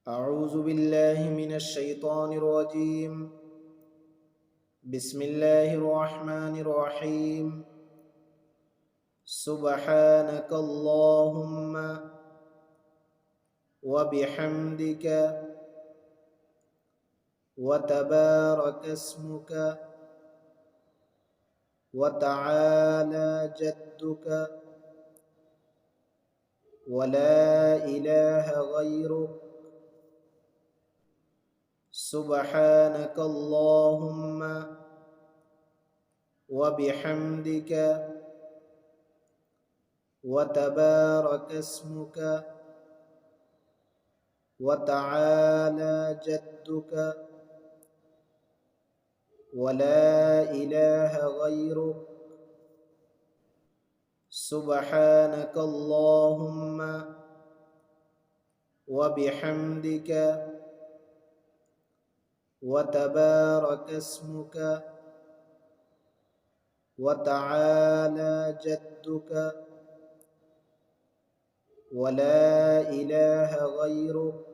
أعوذ بالله من الشيطان الرجيم. بسم الله الرحمن الرحيم. سبحانك اللهم وبحمدك وتبارك اسمك وتعالى جدك ولا إله غيرك. سبحانك اللهم وبحمدك وتبارك اسمك وتعالى جدك ولا إله غيرك. سبحانك اللهم وبحمدك وتبارك اسمك وتعالى جدك ولا إله غيرك.